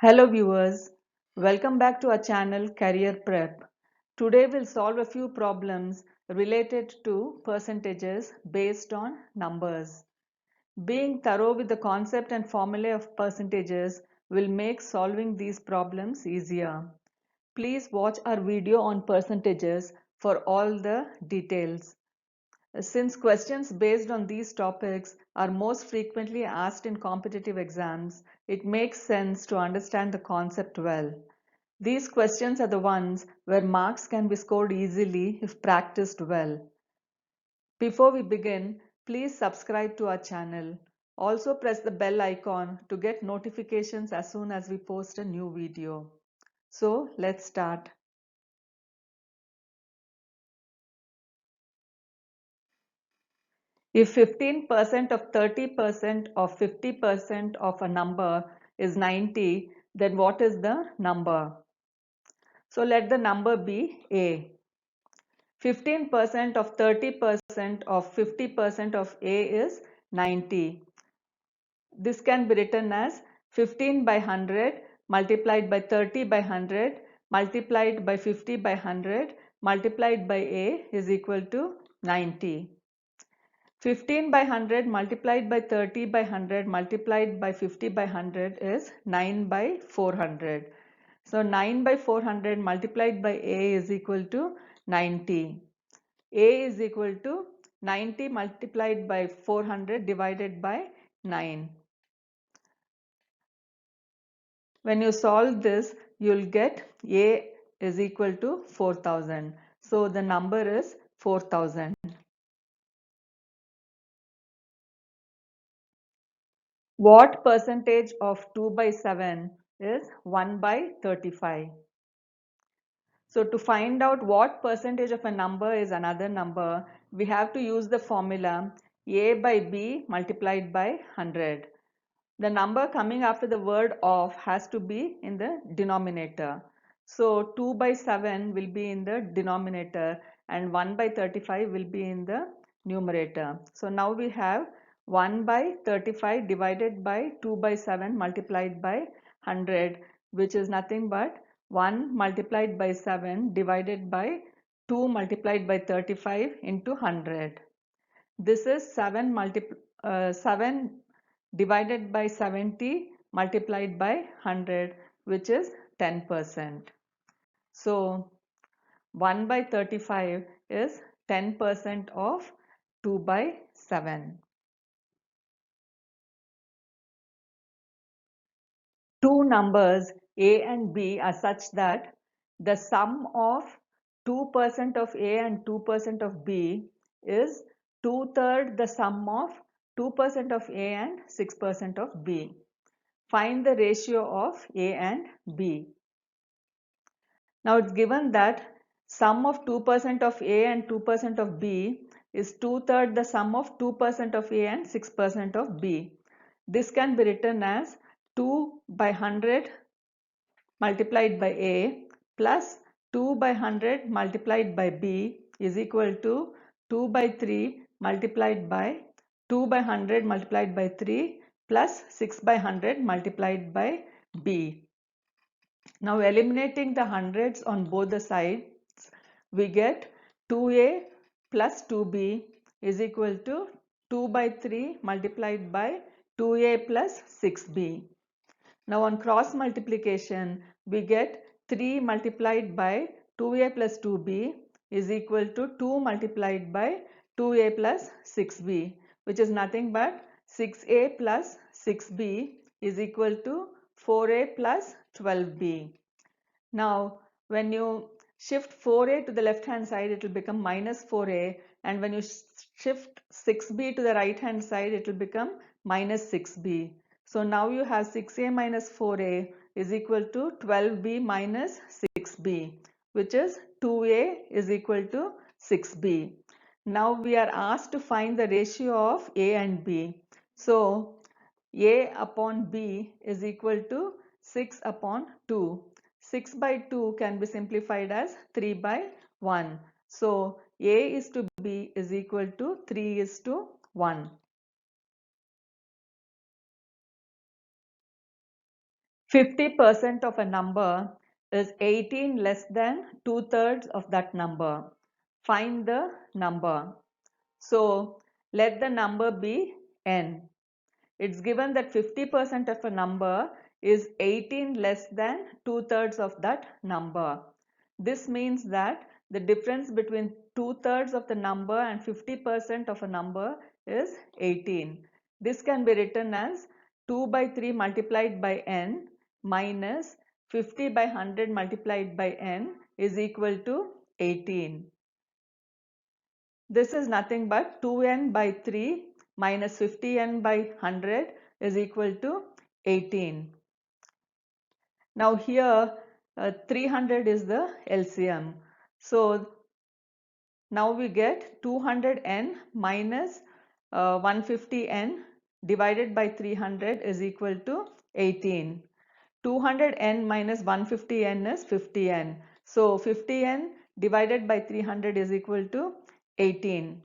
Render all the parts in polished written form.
Hello viewers, welcome back to our channel Career Prep. Today we'll solve a few problems related to percentages based on numbers. Being thorough with the concept and formulae of percentages will make solving these problems easier. Please watch our video on percentages for all the details. Since questions based on these topics are most frequently asked in competitive exams, it makes sense to understand the concept well. These questions are the ones where marks can be scored easily if practiced well. Before we begin, please subscribe to our channel. Also press the bell icon to get notifications as soon as we post a new video. So let's start. If 15% of 30% of 50% of a number is 90, then what is the number? So let the number be A. 15% of 30% of 50% of A is 90. This can be written as 15 by 100 multiplied by 30 by 100 multiplied by 50 by 100 multiplied by A is equal to 90. 15 by 100 multiplied by 30 by 100 multiplied by 50 by 100 is 9 by 400. So 9 by 400 multiplied by A is equal to 90. A is equal to 90 multiplied by 400 divided by 9. When you solve this, you'll get A is equal to 4000. So the number is 4000. What percentage of 2 by 7 is 1 by 35? So to find out what percentage of a number is another number, we have to use the formula A by B multiplied by 100. The number coming after the word of has to be in the denominator. So 2 by 7 will be in the denominator and 1 by 35 will be in the numerator. So now we have 1 by 35 divided by 2 by 7 multiplied by 100, which is nothing but 1 multiplied by 7 divided by 2 multiplied by 35 into 100. This is 7 divided by 70 multiplied by 100, which is 10%. So 1 by 35 is 10% of 2 by 7. Two numbers A and B are such that the sum of 2% of A and 2% of B is 2/3 the sum of 2% of A and 6% of B. Find the ratio of A and B. Now it's given that sum of 2% of A and 2% of B is 2/3 the sum of 2% of A and 6% of B. This can be written as 2 by 100 multiplied by A plus 2 by 100 multiplied by B is equal to 2 by 3 multiplied by 2 by 100 multiplied by 3 plus 6 by 100 multiplied by B. Now eliminating the hundreds on both the sides, we get 2A plus 2B is equal to 2 by 3 multiplied by 2A plus 6B. Now on cross multiplication, we get 3 multiplied by 2A plus 2B is equal to 2 multiplied by 2A plus 6B, which is nothing but 6A plus 6B is equal to 4A plus 12B. Now, when you shift 4A to the left hand side, it will become minus 4A, and when you shift 6B to the right hand side, it will become minus 6B. So now you have 6A minus 4A is equal to 12B minus 6B, which is 2A is equal to 6B. Now we are asked to find the ratio of A and B. So A upon B is equal to 6 upon 2. 6 by 2 can be simplified as 3 by 1. So A is to B is equal to 3 is to 1. 50% of a number is 18 less than 2/3 of that number. Find the number. So let the number be n. It's given that 50% of a number is 18 less than 2/3 of that number. This means that the difference between 2/3 of the number and 50% of a number is 18. This can be written as 2 by 3 multiplied by n minus 50 by 100 multiplied by n is equal to 18. This is nothing but 2n by 3 minus 50n by 100 is equal to 18. Now here 300 is the LCM. So now we get 200n minus 150n divided by 300 is equal to 18. 200n minus 150n is 50n. So 50n divided by 300 is equal to 18.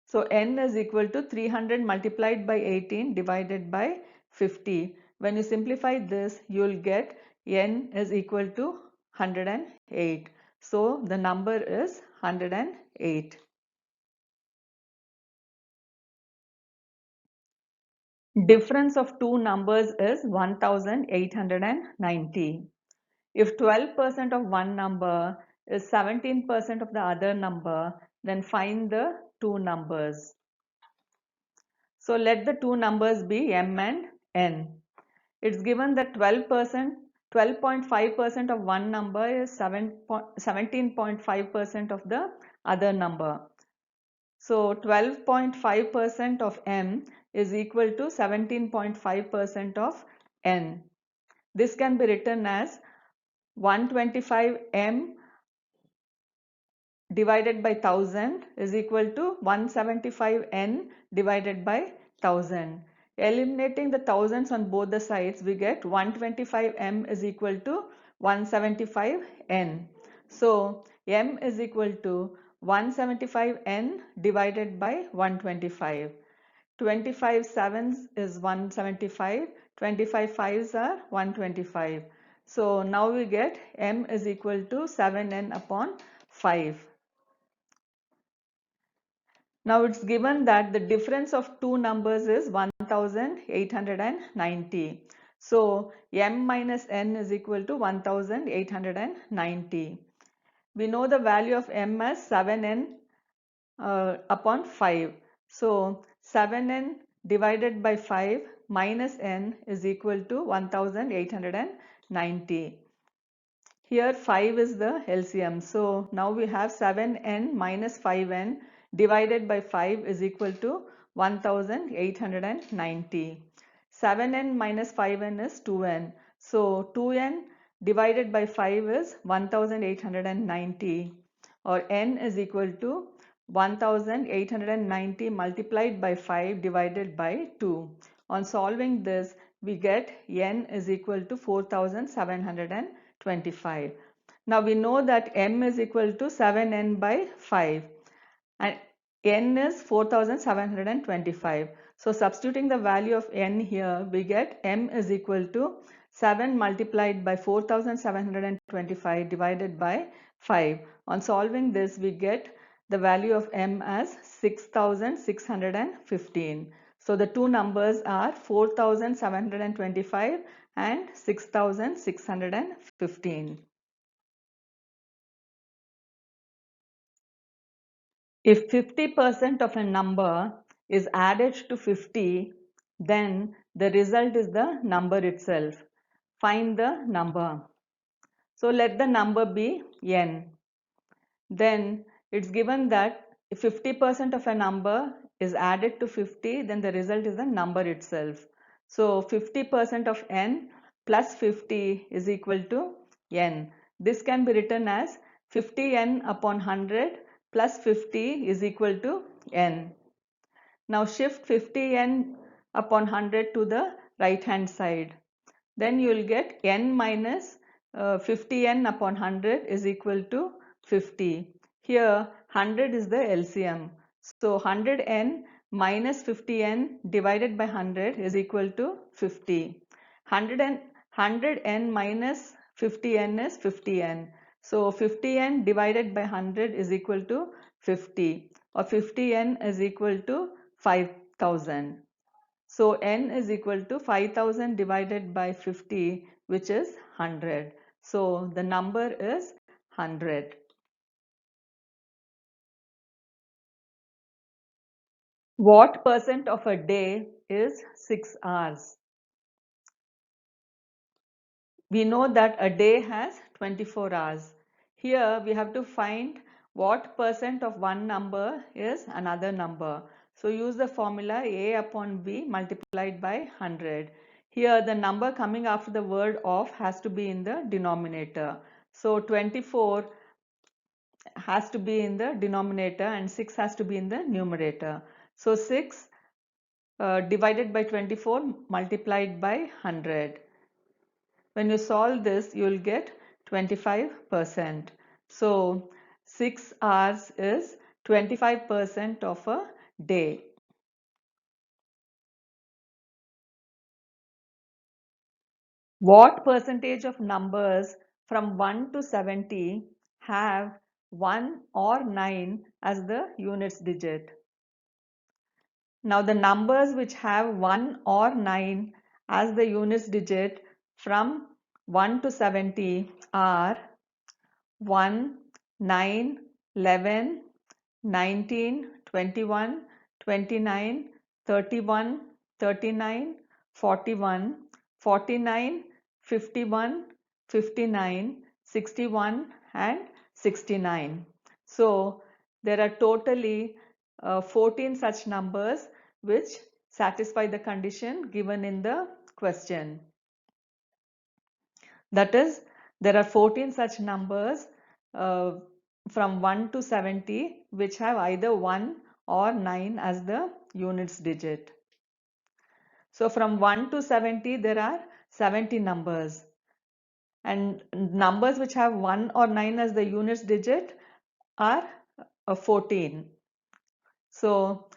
So n is equal to 300 multiplied by 18 divided by 50. When you simplify this, you will get n is equal to 108. So the number is 108. Difference of two numbers is 1890. If 12% of one number is 17% of the other number, then find the two numbers. So let the two numbers be m and n. It's given that 12.5% of one number is 17.5% of the other number. So 12.5% of m is equal to 17.5% of n. This can be written as 125m divided by 1000 is equal to 175n divided by 1000. Eliminating the thousands on both the sides, we get 125m is equal to 175n. So m is equal to 175n divided by 125. 25 sevens is 175, 25 fives are 125. So now we get m is equal to 7n upon 5. Now it's given that the difference of two numbers is 1890. So m minus n is equal to 1890. We know the value of m as 7n upon 5. So 7n divided by 5 minus n is equal to 1890. Here 5 is the LCM. So now we have 7n minus 5n divided by 5 is equal to 1890. 7n minus 5n is 2n. So 2n divided by 5 is 1890, or n is equal to 1890 multiplied by 5 divided by 2. On solving this, we get n is equal to 4725. Now we know that m is equal to 7n by 5 and n is 4725. So substituting the value of n here, we get m is equal to 7 multiplied by 4725 divided by 5. On solving this, we get the value of m as 6615. So the two numbers are 4725 and 6615. If 50% of a number is added to 50, then the result is the number itself. Find the number. So let the number be n. Then it's given that if 50% of a number is added to 50, then the result is the number itself. So 50% of n plus 50 is equal to n. This can be written as 50n upon 100 plus 50 is equal to n. Now shift 50n upon 100 to the right hand side. Then you will get n minus 50n upon 100 is equal to 50. Here 100 is the LCM. So 100n minus 50n divided by 100 is equal to 50. 100 and 100n minus 50n is 50n. So 50n divided by 100 is equal to 50, or 50n is equal to 5000. So n is equal to 5000 divided by 50, which is 100. So the number is 100. What percent of a day is 6 hours? We know that a day has 24 hours. Here we have to find what percent of one number is another number. So use the formula A upon B multiplied by 100. Here the number coming after the word of has to be in the denominator. So 24 has to be in the denominator and 6 has to be in the numerator. So 6 divided by 24 multiplied by 100. When you solve this, you will get 25%. So 6 hours is 25% of a day. What percentage of numbers from 1 to 70 have 1 or 9 as the units digit? Now the numbers which have 1 or 9 as the units digit from 1 to 70 are 1, 9, 11, 19, 21, 29, 31, 39, 41, 49, 51, 59, 61 and 69. So there are totally 14 such numbers which satisfy the condition given in the question. That is, there are 14 such numbers uh, from 1 to 70 which have either 1 or 9 as the units digit. So from 1 to 70 there are 70 numbers, and numbers which have 1 or 9 as the units digit are 14. So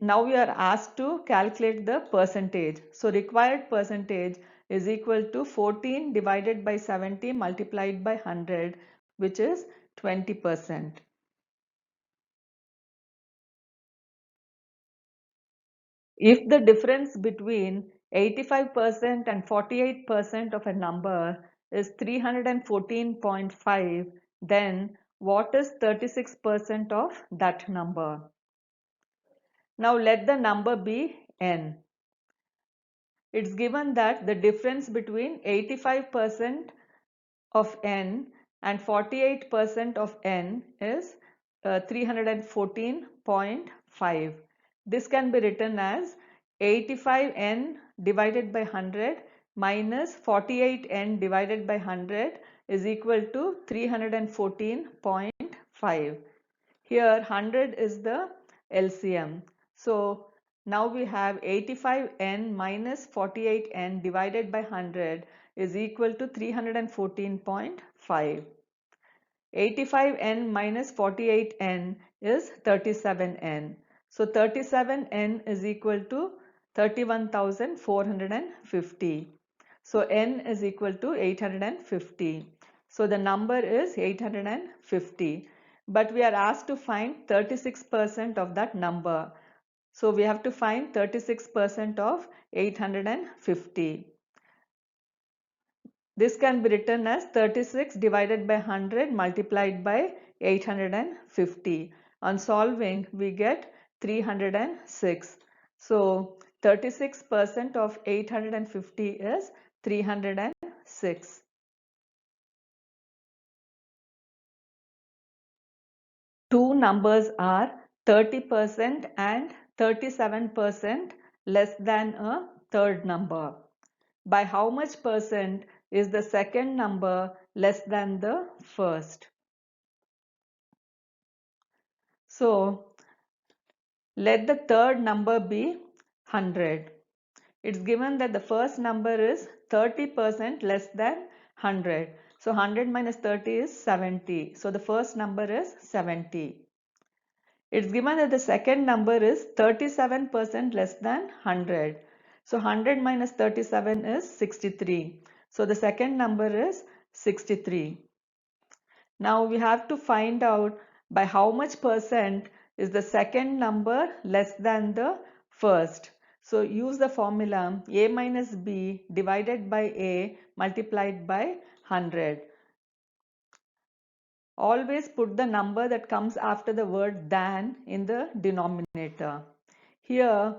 now we are asked to calculate the percentage. So required percentage is equal to 14 divided by 70 multiplied by 100, which is 20%. If the difference between 85% and 48% of a number is 314.5, then what is 36% of that number? Now let the number be n. It's given that the difference between 85% of n and 48% of n is 314.5. This can be written as 85n divided by 100 minus 48n divided by 100 is equal to 314.5. Here 100 is the LCM. So now we have 85n minus 48n divided by 100 is equal to 314.5. 85n minus 48n is 37n. So 37n is equal to 31,450. So n is equal to 850. So the number is 850. But we are asked to find 36% of that number. So we have to find 36% of 850. This can be written as 36 divided by 100 multiplied by 850. On solving, we get 306. So 36% of 850 is 306. Two numbers are 30% and 37% less than a third number. By how much percent is the second number less than the first? So let the third number be 100. It's given that the first number is 30% less than 100. So 100 minus 30 is 70. So the first number is 70. It's given that the second number is 37% less than 100. So 100 minus 37 is 63. So the second number is 63. Now we have to find out by how much percent is the second number less than the first. So use the formula a minus b divided by a multiplied by 100. Always put the number that comes after the word than in the denominator. Here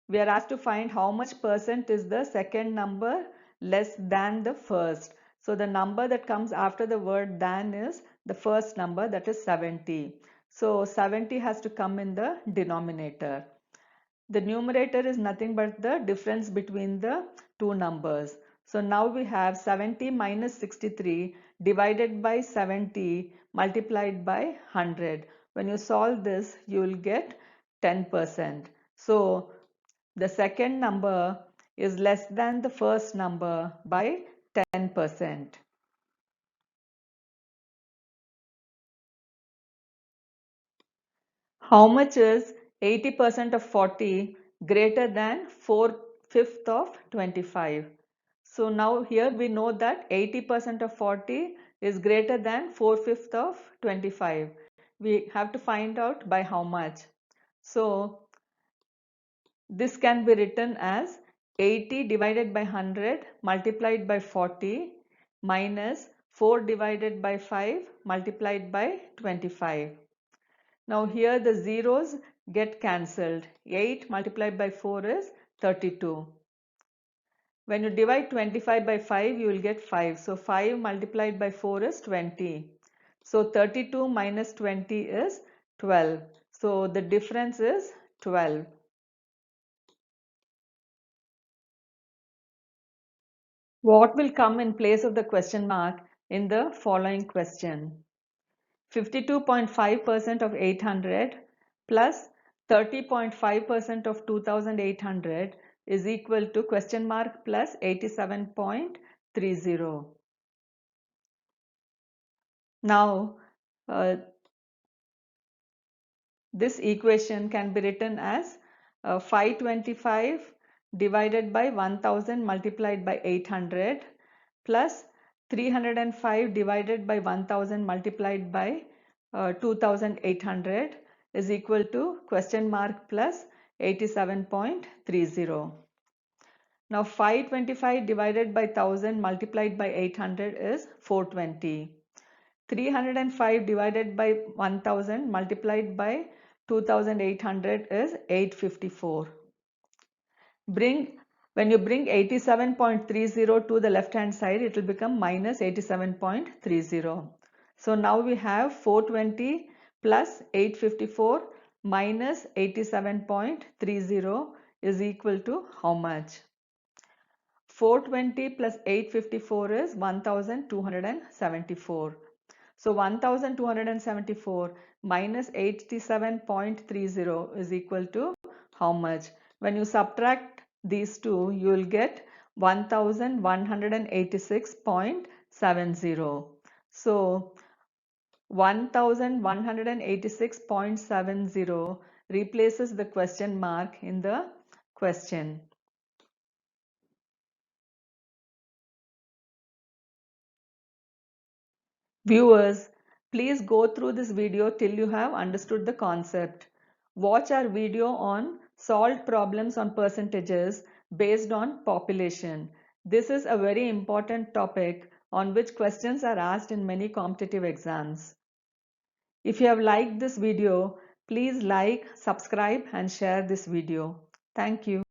we are asked to find how much percent is the second number less than the first. So the number that comes after the word than is the first number, that is 70. So 70 has to come in the denominator. The numerator is nothing but the difference between the two numbers. So now we have 70 minus 63 divided by 70 multiplied by 100. When you solve this, you will get 10%. So the second number is less than the first number by 10%. How much is 80% of 40 greater than 4/5 of 25? So now here we know that 80% of 40 is greater than 4/5 of 25. We have to find out by how much. So this can be written as 80 divided by 100 multiplied by 40 minus 4 divided by 5 multiplied by 25. Now here the zeros get cancelled. 8 multiplied by 4 is 32. When you divide 25 by 5, you will get 5. So 5 multiplied by 4 is 20. So 32 minus 20 is 12. So the difference is 12. What will come in place of the question mark in the following question? 52.5% of 800 plus 30.5% of 2800 is equal to question mark plus 87.30. Now this equation can be written as 525 divided by 1000 multiplied by 800 plus 305 divided by 1000 multiplied by 2800 is equal to question mark plus 87.30. Now 525 divided by 1000 multiplied by 800 is 420. 305 divided by 1000 multiplied by 2800 is 854. When you bring 87.30 to the left hand side, it will become minus 87.30. So now we have 420 plus 854 minus 87.30 is equal to how much? 420 plus 854 is 1274. So 1274 minus 87.30 is equal to how much? When you subtract these two, you will get 1186.70. So 1186.70 replaces the question mark in the question. Viewers, please go through this video till you have understood the concept. Watch our video on solved problems on percentages based on population. This is a very important topic on which questions are asked in many competitive exams. If you have liked this video, please like, subscribe and share this video. Thank you.